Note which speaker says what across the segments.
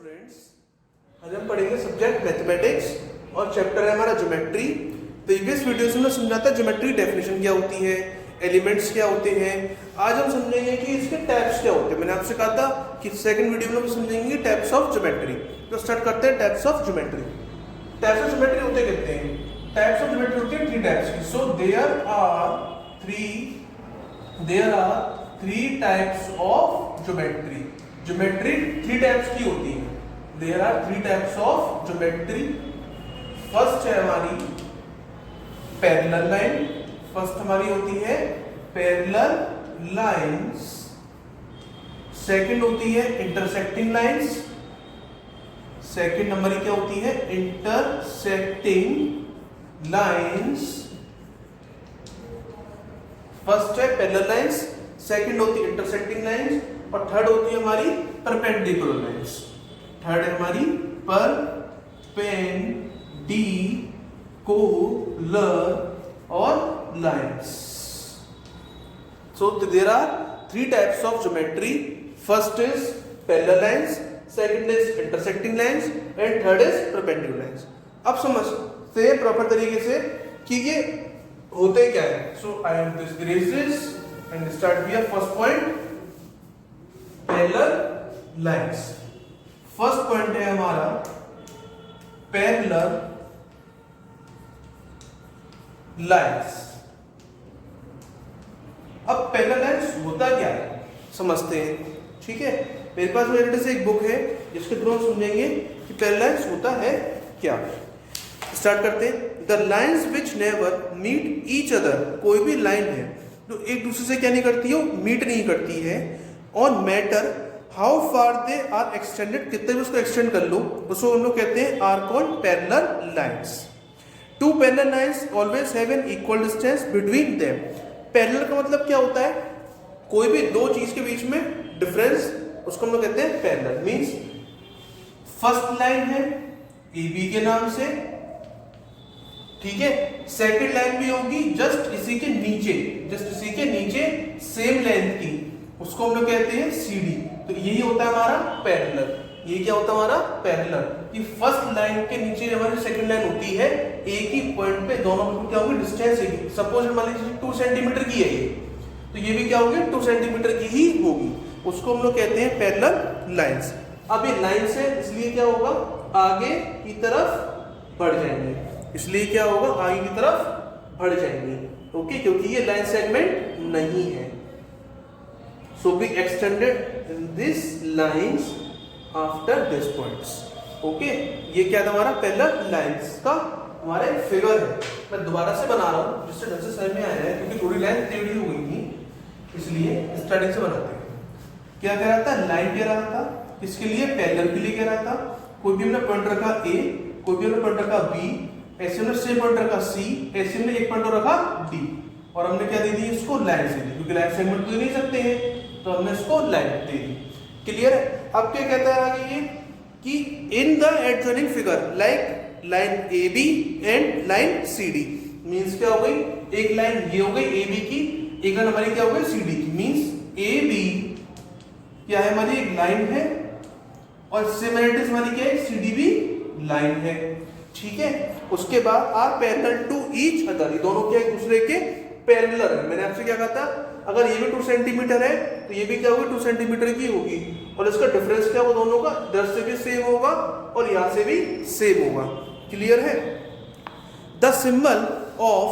Speaker 1: Students, आज हम पढ़ेंगे सब्जेक्ट मैथमेटिक्स और चैप्टर है हमारा ज्योमेट्री। प्रीवियस वीडियोस में समझाता है ज्योमेट्री डेफिनेशन क्या होती है, एलिमेंट्स क्या होते हैं। आज हम समझेंगे कि इसके टाइप्स क्या होते हैं। मैंने आपसे कहा था कि सेकंड वीडियो में हम समझेंगे टाइप्स ऑफ ज्योमेट्री। तो स्टार्ट करते हैं types of geometry. Types of geometry होते कहते हैं, टाइप्स ऑफ ज्योमेट्री होते हैं 3 टाइप्स की। So there are three types of geometry. Geometry 3 types की होती है। There are 3 types of geometry. First है हमारी पैरेलल लाइन। फर्स्ट हमारी होती है पैरेलल लाइंस। सेकंड होती है इंटरसेक्टिंग लाइंस। सेकंड नंबर क्या होती है, इंटरसेक्टिंग लाइंस। फर्स्ट है पैरेलल लाइंस, सेकंड होती है इंटरसेक्टिंग लाइंस और थर्ड होती है हमारी परपेंडिकुलर लाइंस। थर्ड है हमारी परपेंडिकुलर और lines. So there are 3 types of geometry. First is parallel lines, second is intersecting lines and third is perpendicular lines. अब समझते हैं प्रॉपर तरीके से कि ये होते क्या है। So I have this graces and start here. First point parallel lines. First point है हमारा पैरेलल लाइंस। अब पैरेलल लाइंस होता क्या है समझते हैं, ठीक है। मेरे पास मेरे से एक बुक है जिसके थ्रू हम समझेंगे कि पैरेलल लाइंस होता है क्या। स्टार्ट करते हैं। The lines which never meet each other. कोई भी लाइन है जो एक दूसरे से क्या नहीं करती है, मीट नहीं करती है। On matter how far they are extended, कितने भी उसको एक्सटेंड कर लो, उसको हम लोग कहते हैं are called parallel lines. Two parallel lines always have an equal distance between them. Parallel का मतलब क्या होता है, कोई भी दो चीज के बीच में डिफरेंस, उसको हम लोग कहते हैं पैरेलल। मींस फर्स्ट लाइन है ए बी के नाम से, ठीक है। सेकंड लाइन भी होगी जस्ट इसी के नीचे सेम लेंथ की, उसको हम लोग कहते हैं सी डी। तो यही होता है हमारा पैरेलल। ये क्या होता है हमारा पैरेलल, कि फर्स्ट लाइन के नीचे हमारी सेकंड लाइन होती है, एक ही पॉइंट पे दोनों में क्या होगी, डिस्टेंस है। सपोज मान लीजिए 2 सेंटीमीटर की है ये, तो ये भी क्या होगी 2 सेंटीमीटर की ही होगी, उसको हम लोग कहते हैं पैरेलल लाइंस। अब ये लाइंस है इसलिए क्या होगा, आगे की तरफ बढ़ जाएंगे, इसलिए क्या होगा आगे की तरफ बढ़ जाएंगे, ओके, क्योंकि ये लाइन सेगमेंट नहीं है। So be extended in this lines after this points, okay. ये क्या था हमारा पैरेलल लाइंस का हमारे फिगर है। मैं दोबारा से बना रहा हूँ जिससे ढंग से समझ में आया है, क्योंकि थोड़ी लाइन टेढ़ी हो गई थी, इसलिए स्टार्टिंग से बनाते हैं। क्या कह रहा था, लाइन कह रहा था, इसके लिए पैरेलल के लिए कह रहा था। कोई भी हमने पॉइंट रखा ए, कोई भी हमने पॉइंट रखा बी, ऐसे हमने सेम पॉइंट रखा सी, ऐसे हमने एक पॉइंट रखा डी, और हमने क्या दे दी इसको लाइन से दी, क्योंकि लाइन सेगमेंट दे नहीं सकते हैं, तो हमने इसको लाइन दे दी। क्लियर है। अब क्या कहता है आगे ये कि in the adjoining figure like line A B and line C D. Means क्या हो गई, एक लाइन ये हो गई ए बी की, एक लाइन हमारी क्या हो गई सी डी की। मीन्स ए बी क्या है हमारी एक लाइन है, और सिमिलरिटीज हमारी क्या है, सी डी भी लाइन है, ठीक है। उसके बाद are parallel to each other, ये दोनों क्या एक दूसरे के पैरेलल है। मैंने आपसे क्या कहा था, अगर ये भी 2 सेंटीमीटर है तो ये भी क्या होगी 2 सेंटीमीटर की होगी, और इसका डिफरेंस क्या होगा दोनों का, इधर से भी सेम होगा और यहां से भी सेम होगा। क्लियर है। द सिंबल ऑफ,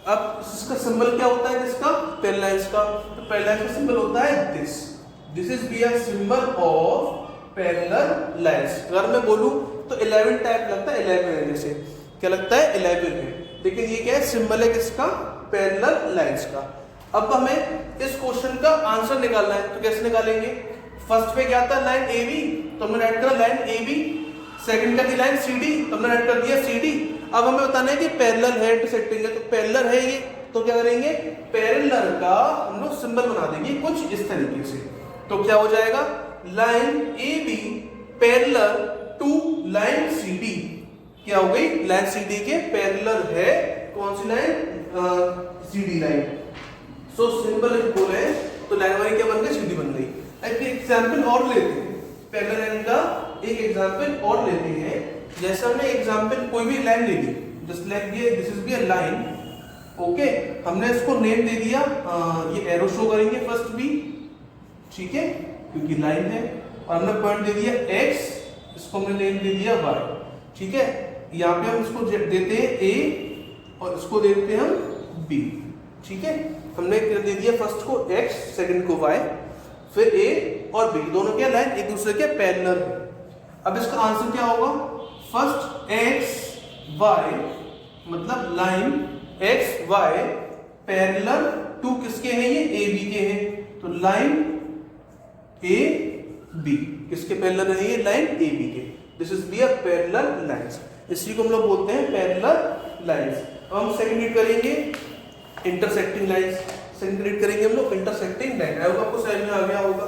Speaker 1: अब इसका सिंबल क्या होता है जिसका, पैरेलल लाइंस का, तो पैरेलल लाइंस का सिंबल होता है this is be a symbol of parallel lines. अगर मैं बोलूं तो 11 टाइप लगता है, 11 है, जैसे क्या लगता है 11 है, लेकिन ये क्या है, सिंबल है किसका, पैरेलल लाइंस का। अब हमें इस क्वेश्चन का आंसर निकालना है, तो कैसे निकालेंगे। फर्स्ट पे क्या था, लाइन ए बी, तो हमने राइट करा लाइन ए बी। सेकंड का थी लाइन सी डी, तो हमने राइट कर दिया सी डी। अब हमें बताना है कि पैरेलल है इंटरसेक्टिंग है, तो पैरेलल है ये, तो क्या करेंगे, पैरेलल का हम लोग सिंबल बना देंगे कुछ इस तरीके से। तो क्या हो जाएगा, line A B parallel to line C D, क्या हो गई, लाइन सी डी के पैरेलल है कौन सी line, C D line. So symbol बोले तो लाइन हमारी क्या बन गई, सी डी बन गई। एक एग्जाम्पल और लेते हैं पैरेलल लाइन का, एक एग्जांपल और लेते हैं। जैसे हमने एग्जांपल कोई भी लाइन ले ली, जस्ट लाइक ये this is be a line, okay, हमने इसको नेम दे दिया, ये एरो शो करेंगे फर्स्ट बी, ठीक है, क्योंकि लाइन है, और हमने पॉइंट दे दिया x, इसको हमने नेम दे दिया y, ठीक है। यहाँ पे हम इसको देते हैं a और इसको देते हैं हम b, ठीक है। हमने दे दिया फर्स्ट को x, सेकंड को y, फिर a और b दोनों क्या लाइन एक दूसरे के पैरेलल है। अब इसका आंसर क्या होगा, फर्स्ट x y मतलब line x y parallel to किसके हैं, ये a b के हैं, तो लाइन a b किसके पैरेलल है, ये लाइन a b के, this is be a parallel lines, इसी को हम लोग बोलते हैं पैरेलल लाइंस। अब हम सेकंड रीड करेंगे इंटरसेक्टिंग लाइंस, सेकंड रीड करेंगे हम लोग इंटरसेक्टिंग लाइन, आई होप आपको समझ में आ गया होगा।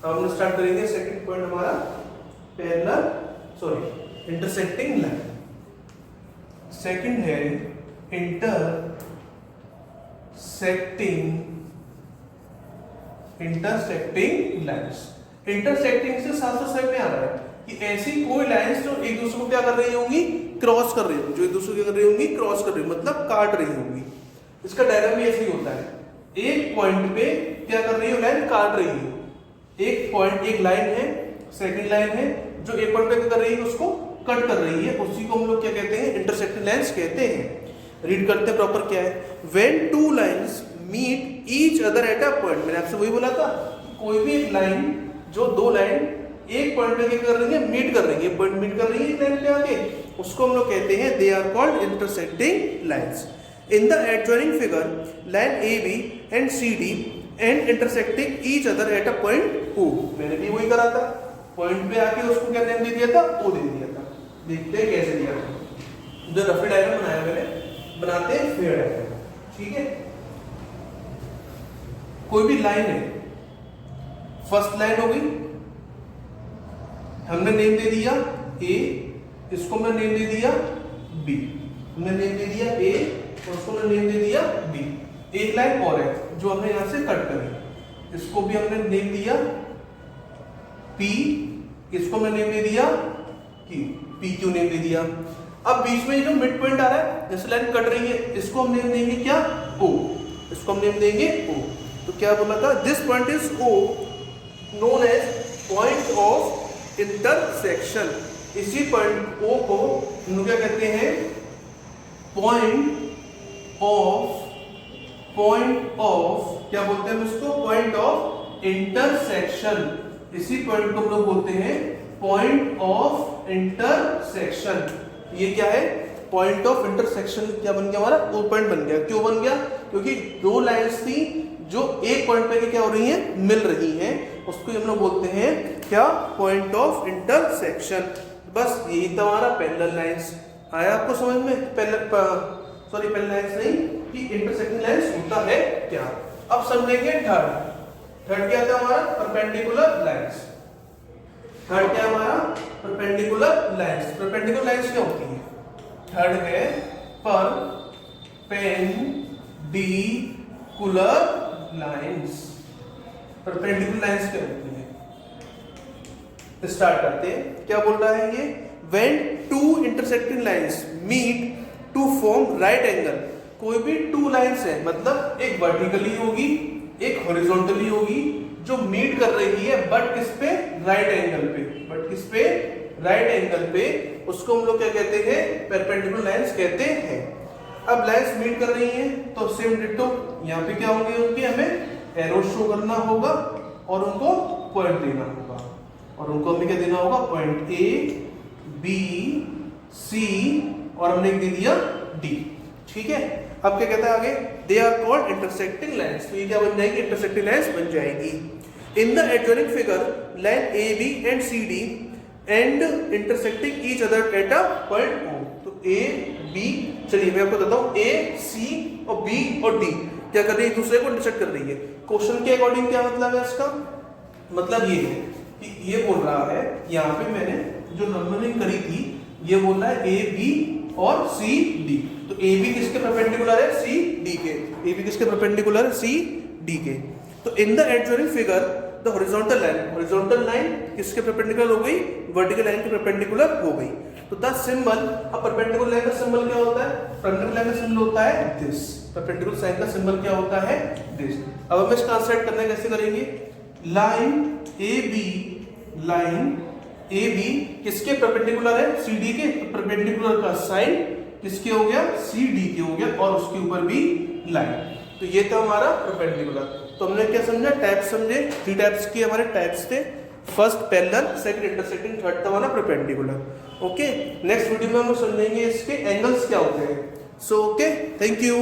Speaker 1: अब हम स्टार्ट करेंगे सेकंड पॉइंट हमारा इंटरसेक्टिंग लाइन। सेकंड है इंटरसेक्टिंग लाइंस। इंटरसेक्टिंग से साफ साफ समझ में आ रहा है कि ऐसी कोई लाइंस जो एक दूसरे को क्या कर रही होंगी, क्रॉस कर रही होंगी, जो एक दूसरे को क्या कर रही होंगी, क्रॉस कर रही होंगी, मतलब काट रही होंगी। इसका डायग्राम भी ऐसे ही होता है, एक पॉइंट पे क्या कर रही है, लाइन काट रही है, एक पॉइंट, एक लाइन है, सेकंड लाइन है, जो एक पॉइंट पे क्या कर रही है, उसको कट कर रही है, उसी को हम लोग क्या कहते हैं, इंटरसेक्टिंग लाइंस कहते हैं। रीड करते हैं प्रॉपर क्या है, when two lines meet each other at a point, मैंने आपसे वही बोला था, कोई भी एक लाइन, जो दो लाइन एक पॉइंट पे क्या कर रही है, मीट कर रही है, पॉइंट मीट कर रही है एक लाइन पे आके, उसको हम लोग कहते हैं, they are called intersecting lines. In the adjoining figure, line AB and CD and intersecting each other at a point O, मैंने भी वही करा था, पॉइंट पे आके उसको क्या नेम दे दिया था, O दे दिया था। देखते हैं कैसे दिया था, जो रफ डायग्राम बनाया मैंने, बनाते हैं फेयर डायग्राम, ठीक है। कोई भी लाइन है, फर्स्ट लाइन हो गई, हमने नेम दे दिया A, इसको हमने नेम दे दिया B, हमने नेम दे दिया A और उसको हमने नेम दे दिया B। एक लाइन और है जो हमने यहां से कट करी, इसको भी हमने नेम दिया P, इसको हमने नेम दे दिया Q, PQ नेम दे दिया। अब बीच में जो मिड पॉइंट आ रहा है, जैसे लाइन कट रही है, इसको हम नेम देंगे क्या, O, इसको हम नेम देंगे O। तो क्या बोला था, this point is O known as point of intersection. इसी पॉइंट O को हम क्या कहते हैं, पॉइंट ऑफ क्या बोलते हैं इसको, पॉइंट ऑफ इंटरसेक्शन। इसी पॉइंट को हम लोग बोलते हैं पॉइंट ऑफ इंटरसेक्शन। ये क्या है, पॉइंट ऑफ इंटरसेक्शन क्या बन गया हमारा, वो पॉइंट बन गया। क्यों बन गया, क्योंकि दो लाइंस थी जो एक पॉइंट पे क्या हो रही हैं, मिल रही हैं, उसको हम लोग बोलते हैं क्या, पॉइंट ऑफ इंटरसेक्शन। बस यही था हमारा पैरेलल लाइंस। आया आपको समझ में, पैरेलल लाइंस नहीं कि इंटरसेक्टिंग लाइंस होता है क्या। अब समझेंगे थर्ड क्या था हमारा, परपेंडिकुलर लाइंस। थर्ड क्या हमारा, परपेंडिकुलर लाइंस। परपेंडिकुलर लाइंस क्या होती है, थर्ड है परपेंडिकुलर लाइंस। परपेंडिकुलर लाइंस क्या होती है, स्टार्ट करते हैं। क्या बोल रहा है ये, when two intersecting lines meet to form right angle, कोई भी टू लाइंस है, मतलब एक वर्टिकली होगी, एक हॉरिजॉन्टली होगी, जो मीट कर रही है, बट किस पे, राइट एंगल पे, बट किस पे, राइट एंगल पे, उसको हम लोग क्या कहते हैं, परपेंडिकुलर लाइंस कहते हैं। अब लाइंस मीट कर रही हैं, तो सेम डिट्टो यहाँ पे क्या होंगे उनके, हमें एरो शो करना होगा और उनको पॉइंट देना होगा, और उनको हमें क्या देना होगा, पॉइंट A, B, C और हमने दे दिया D, ठीक है। अब क्या कहता है आगे, they are called intersecting lines. तो ये क्या बन जाएगी, इंटरसेक्टिंग लाइंस बन जाएगी। In the adjoining figure, line AB and CD and intersecting each other at a point O। तो A, B, चलिए मैं आपको बताता हूँ, A, C और B और D क्या कर रही है, एक दूसरे को इंटरसेक्ट कर रही है। क्वेश्चन के अकॉर्डिंग क्या मतलब है इसका, मतलब ये है कि ये बोल रहा है, यहाँ पे मैंने जो नंबरिंग करी थी, ये बोल रहा है A, B और C, D। तो A, B किसके परपेंडिकुलर है, C, D के। A, B किसके परपेंडिकुलर है, C, D के। तो इन the adjoining figure, the horizontal line किसके परपेंडिकुलर हो गई, वर्टिकल लाइन के परपेंडिकुलर हो गई। तो द सिंबल, अब परपेंडिकुलर लाइन का सिंबल क्या होता है, परपेंडिकुलर लाइन का सिंबल होता है दिस, परपेंडिकुलर लाइन का सिंबल क्या होता है दिस। अब हमें इसका ट्रांसलेट करना है, कैसे करेंगे, लाइन ए बी किसके परपेंडिकुलर है, सी डी के, तो परपेंडिकुलर का साइन किसके हो गया, सी डी के हो गया, और उसके ऊपर भी लाइन। तो ये था हमारा परपेंडिकुलर। तो हमने क्या समझा, टाइप्स समझे, 3 टाइप्स के हमारे टाइप्स थे, first parallel, second intersecting, third था हमारा परपेंडिकुलर। ओके, नेक्स्ट वीडियो में हम समझेंगे इसके एंगल्स क्या होते हैं। So okay, thank you.